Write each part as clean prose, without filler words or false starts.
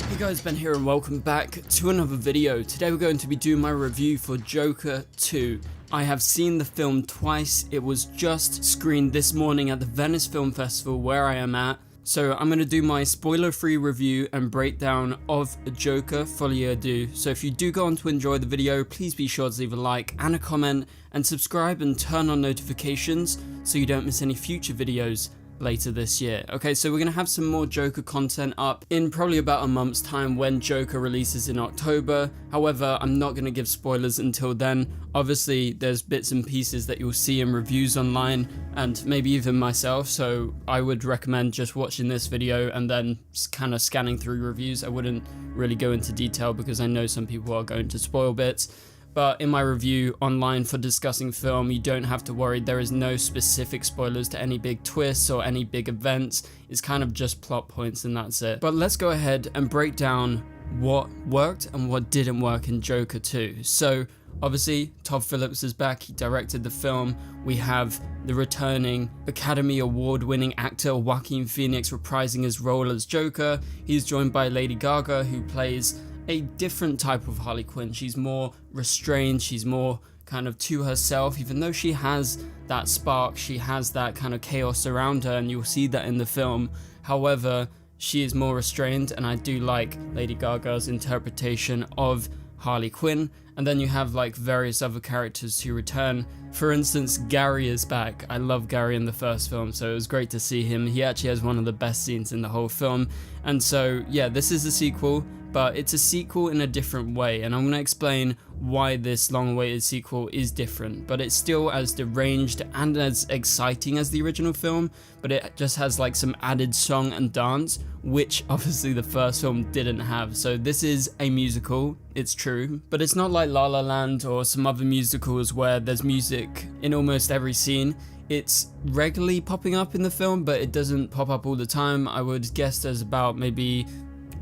Hey guys, Ben here and welcome back to another video. Today we're going to be doing my review for Joker 2. I have seen the film twice. It was just screened this morning at the Venice Film Festival where I am at. So I'm going to do my spoiler-free review and breakdown of Joker FOLIE. So if you do go on to enjoy the video, please be sure to leave a like and a comment and subscribe and turn on notifications so you don't miss any future videos later this year. Okay, so we're gonna have some more Joker content up in probably about a month's time when Joker releases in October. However, I'm not gonna give spoilers until then. Obviously, there's bits and pieces that you'll see in reviews online and maybe even myself, so I would recommend just watching this video and then kind of scanning through reviews. I wouldn't really go into detail because I know some people are going to spoil bits. But in my review online for discussing film, you don't have to worry. There is no specific spoilers to any big twists or any big events. It's kind of just plot points and that's it. But let's go ahead and break down what worked and what didn't work in Joker 2. So obviously, Todd Phillips is back. He directed the film. We have the returning Academy Award-winning actor Joaquin Phoenix reprising his role as Joker. He's joined by Lady Gaga, who plays a different type of Harley Quinn. She's more restrained, she's more kind of to herself, even though she has that spark, she has that kind of chaos around her, and you'll see that in the film. However, she is more restrained, and I do like Lady Gaga's interpretation of Harley Quinn. And then you have like various other characters who return. For instance, Gary is back. I love Gary in the first film, so it was great to see him. He actually has one of the best scenes in the whole film. And so yeah, this is a sequel, but it's a sequel in a different way, and I'm going to explain why this long-awaited sequel is different. But it's still as deranged and as exciting as the original film, but it just has like some added song and dance, which obviously the first film didn't have. So this is a musical, it's true, but it's not like La La Land or some other musicals where there's music in almost every scene. It's regularly popping up in the film, but it doesn't pop up all the time. I would guess there's about maybe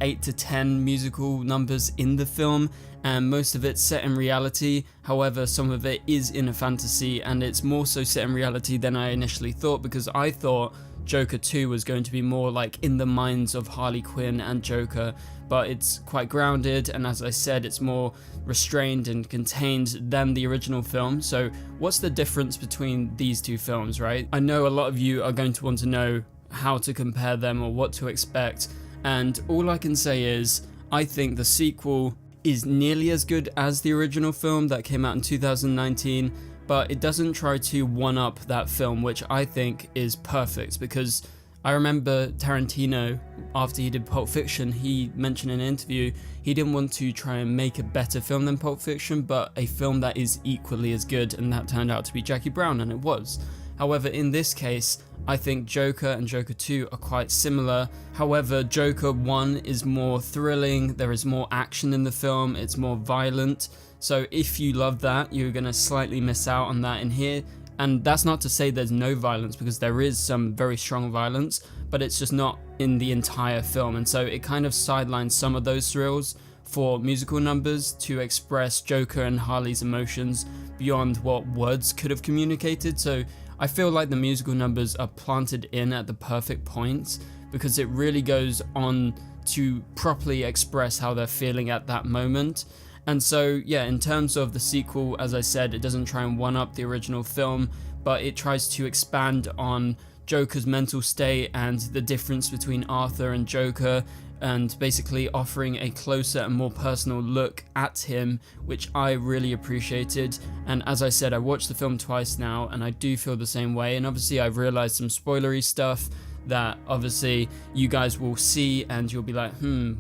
8 to 10 musical numbers in the film, and most of it's set in reality. However, some of it is in a fantasy, and it's more so set in reality than I initially thought, because I thought Joker 2 was going to be more like in the minds of Harley Quinn and Joker, but it's quite grounded, and as I said, it's more restrained and contained than the original film. So what's the difference between these two films, right? I know a lot of you are going to want to know how to compare them or what to expect. And all I can say is, I think the sequel is nearly as good as the original film that came out in 2019, but it doesn't try to one-up that film, which I think is perfect, because I remember Tarantino, after he did Pulp Fiction, he mentioned in an interview he didn't want to try and make a better film than Pulp Fiction, but a film that is equally as good, and that turned out to be Jackie Brown, and it was. However, in this case, I think Joker and Joker 2 are quite similar. However, Joker 1 is more thrilling, there is more action in the film, it's more violent. So if you love that, you're going to slightly miss out on that in here. And that's not to say there's no violence, because there is some very strong violence, but it's just not in the entire film. And so it kind of sidelines some of those thrills for musical numbers to express Joker and Harley's emotions beyond what words could have communicated. So I feel like the musical numbers are planted in at the perfect point, because it really goes on to properly express how they're feeling at that moment. And so yeah, in terms of the sequel, as I said, it doesn't try and one-up the original film, but it tries to expand on Joker's mental state and the difference between Arthur and Joker, and basically offering a closer and more personal look at him, which I really appreciated. And as I said, I watched the film twice now, and I do feel the same way. And obviously I've realized some spoilery stuff that obviously you guys will see, and you'll be like,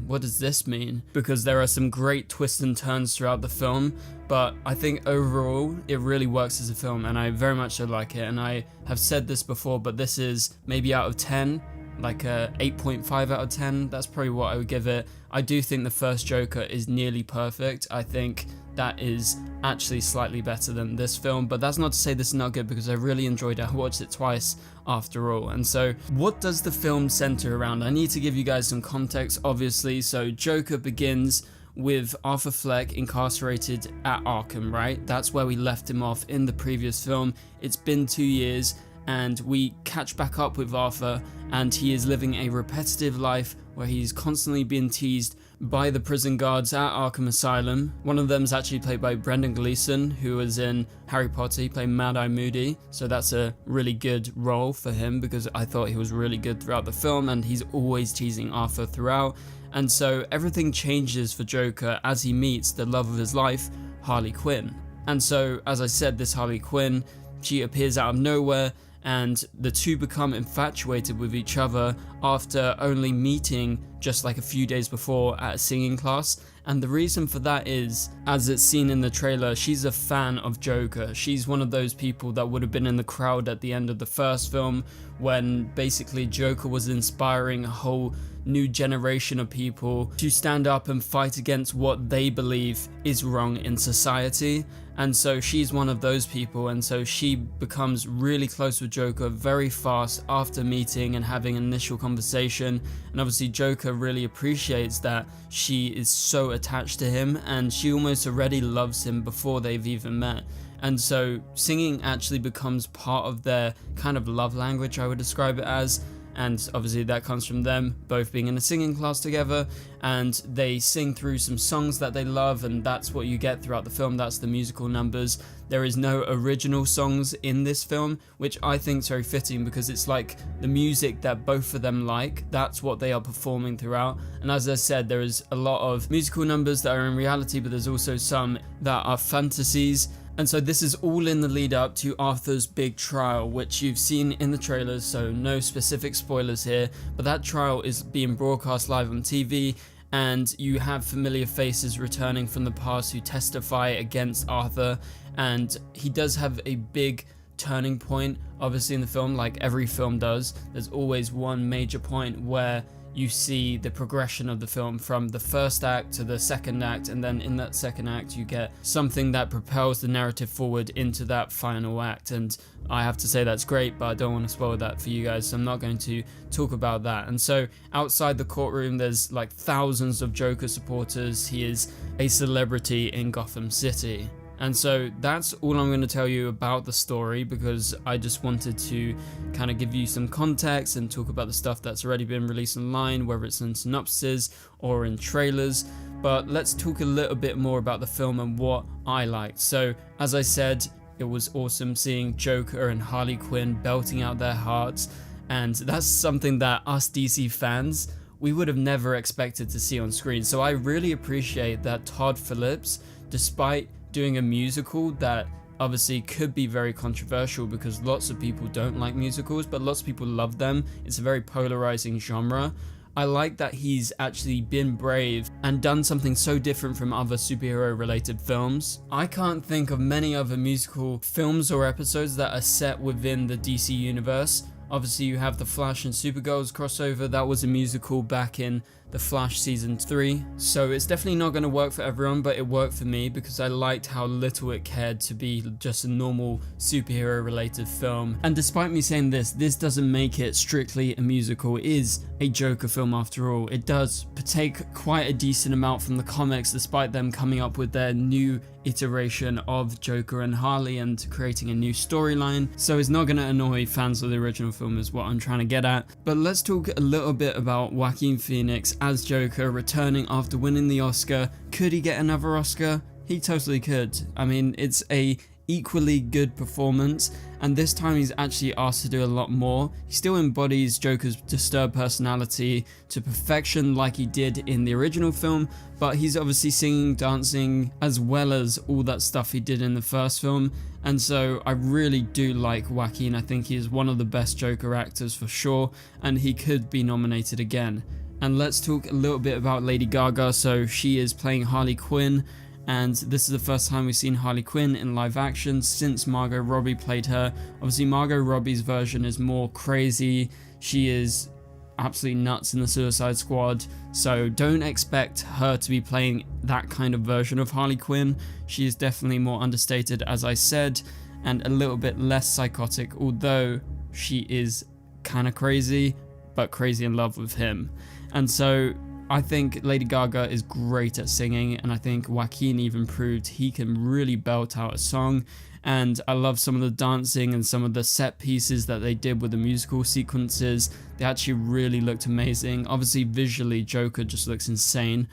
what does this mean? Because there are some great twists and turns throughout the film, but I think overall it really works as a film, and I very much so like it. And I have said this before, but this is maybe out of 10, like a 8.5 out of 10. That's probably what I would give it. I do think the first Joker is nearly perfect. I think that is actually slightly better than this film, but that's not to say this is not good, because I really enjoyed it. I watched it twice after all. And so what does the film center around? I need to give you guys some context, obviously. So Joker begins with Arthur Fleck incarcerated at Arkham, right? That's where we left him off in the previous film. It's been 2 years, and we catch back up with Arthur, and he is living a repetitive life where he's constantly being teased by the prison guards at Arkham Asylum. One of them is actually played by Brendan Gleeson, who was in Harry Potter. He played Mad-Eye Moody, so that's a really good role for him because I thought he was really good throughout the film, and he's always teasing Arthur throughout. And so everything changes for Joker as he meets the love of his life, Harley Quinn. And so, as I said, this Harley Quinn, she appears out of nowhere, and the two become infatuated with each other after only meeting just like a few days before at a singing class. And the reason for that is, as it's seen in the trailer, she's a fan of Joker. She's one of those people that would have been in the crowd at the end of the first film when basically Joker was inspiring a whole new generation of people to stand up and fight against what they believe is wrong in society. And so she's one of those people, and so she becomes really close with Joker very fast after meeting and having an initial conversation. And obviously Joker really appreciates that she is so attached to him, and she almost already loves him before they've even met. And so singing actually becomes part of their kind of love language, I would describe it as. And obviously that comes from them both being in a singing class together, and they sing through some songs that they love, and that's what you get throughout the film. That's the musical numbers. There is no original songs in this film, which I think is very fitting because it's like the music that both of them like, that's what they are performing throughout. And as I said, there is a lot of musical numbers that are in reality, but there's also some that are fantasies. And so this is all in the lead up to Arthur's big trial, which you've seen in the trailers, so no specific spoilers here, but that trial is being broadcast live on TV, and you have familiar faces returning from the past who testify against Arthur, and he does have a big turning point, obviously in the film, like every film does. There's always one major point where you see the progression of the film from the first act to the second act, and then in that second act you get something that propels the narrative forward into that final act. And I have to say that's great, but I don't want to spoil that for you guys, so I'm not going to talk about that. And so outside the courtroom there's like thousands of Joker supporters. He is a celebrity in Gotham City. And so that's all I'm going to tell you about the story, because I just wanted to kind of give you some context and talk about the stuff that's already been released online, whether it's in synopses or in trailers. But let's talk a little bit more about the film and what I liked. So as I said, it was awesome seeing Joker and Harley Quinn belting out their hearts, and that's something that us DC fans, we would have never expected to see on screen. So I really appreciate that Todd Phillips, despite doing a musical that obviously could be very controversial because lots of people don't like musicals, but lots of people love them. It's a very polarizing genre. I like that he's actually been brave and done something so different from other superhero related films. I can't think of many other musical films or episodes that are set within the DC universe. Obviously you have the Flash and Supergirls crossover, that was a musical back in The Flash season 3, so it's definitely not going to work for everyone, but it worked for me because I liked how little it cared to be just a normal superhero related film. And despite me saying this doesn't make it strictly a musical. It is a Joker film after all. It does take quite a decent amount from the comics, despite them coming up with their new iteration of Joker and Harley and creating a new storyline, so it's not going to annoy fans of the original film is what I'm trying to get at. But let's talk a little bit about Joaquin Phoenix as Joker returning after winning the Oscar. Could he get another Oscar? He totally could. I mean, it's a equally good performance, and this time he's actually asked to do a lot more. He still embodies Joker's disturbed personality to perfection like he did in the original film, but he's obviously singing, dancing, as well as all that stuff he did in the first film. And so I really do like Joaquin. I think he is one of the best Joker actors for sure, and he could be nominated again. And let's talk a little bit about Lady Gaga. So she is playing Harley Quinn, and this is the first time we've seen Harley Quinn in live action since Margot Robbie played her. Obviously Margot Robbie's version is more crazy. She is absolutely nuts in the Suicide Squad, so don't expect her to be playing that kind of version of Harley Quinn. She is definitely more understated, as I said, and a little bit less psychotic, although she is kind of crazy, but crazy in love with him. And so I think Lady Gaga is great at singing, and I think Joaquin even proved he can really belt out a song. And I love some of the dancing and some of the set pieces that they did with the musical sequences. They actually really looked amazing. Obviously, visually, Joker just looks insane.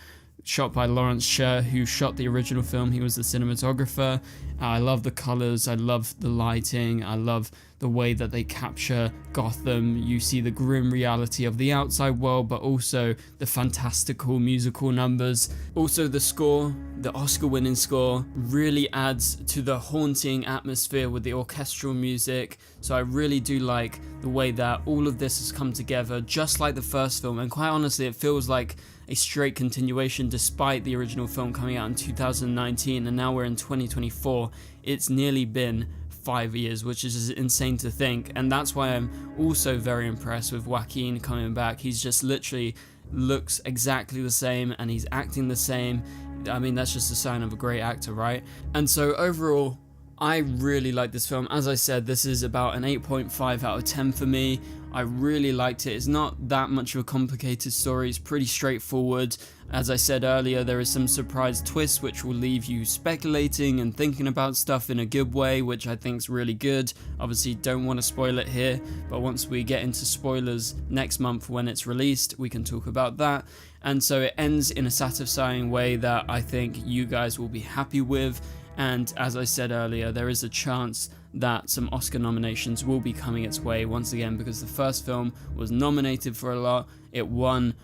Shot by Lawrence Sher, who shot the original film. He was the cinematographer. I love the colors, I love the lighting, I love the way that they capture Gotham. You see the grim reality of the outside world, but also the fantastical musical numbers. Also the score, the Oscar-winning score, really adds to the haunting atmosphere with the orchestral music. So I really do like the way that all of this has come together, just like the first film, and quite honestly it feels like a straight continuation despite the original film coming out in 2019 and now we're in 2024. It's nearly been 5 years, which is insane to think, and that's why I'm also very impressed with Joaquin coming back. He's just literally looks exactly the same and he's acting the same. I mean, that's just a sign of a great actor, right? And so overall, I really like this film. As I said, this is about an 8.5 out of 10 for me. I really liked it. It's not that much of a complicated story. It's pretty straightforward. As I said earlier, there is some surprise twists which will leave you speculating and thinking about stuff in a good way, which I think is really good. Obviously, don't want to spoil it here, but once we get into spoilers next month when it's released, we can talk about that. And so it ends in a satisfying way that I think you guys will be happy with. And as I said earlier, there is a chance that some Oscar nominations will be coming its way once again, because the first film was nominated for a lot. It won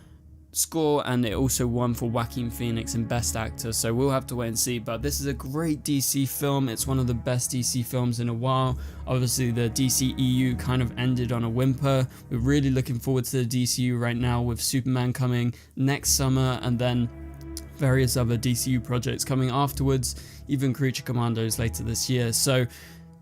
score and it also won for Joaquin Phoenix in Best Actor, so we'll have to wait and see. But this is a great DC film. It's one of the best DC films in a while. Obviously the DCEU kind of ended on a whimper. We're really looking forward to the DCU right now, with Superman coming next summer and then various other DCU projects coming afterwards, even Creature Commandos later this year. So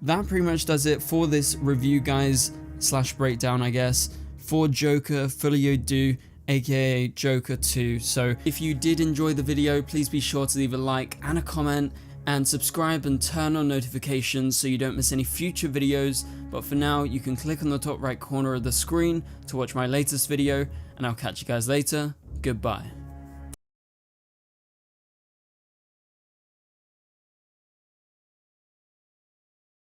that pretty much does it for this review, guys, slash breakdown, I guess, for Joker Folie DEUX, aka Joker 2. So if you did enjoy the video, please be sure to leave a like and a comment and subscribe and turn on notifications so you don't miss any future videos. But for now, you can click on the top right corner of the screen to watch my latest video, and I'll catch you guys later. Goodbye.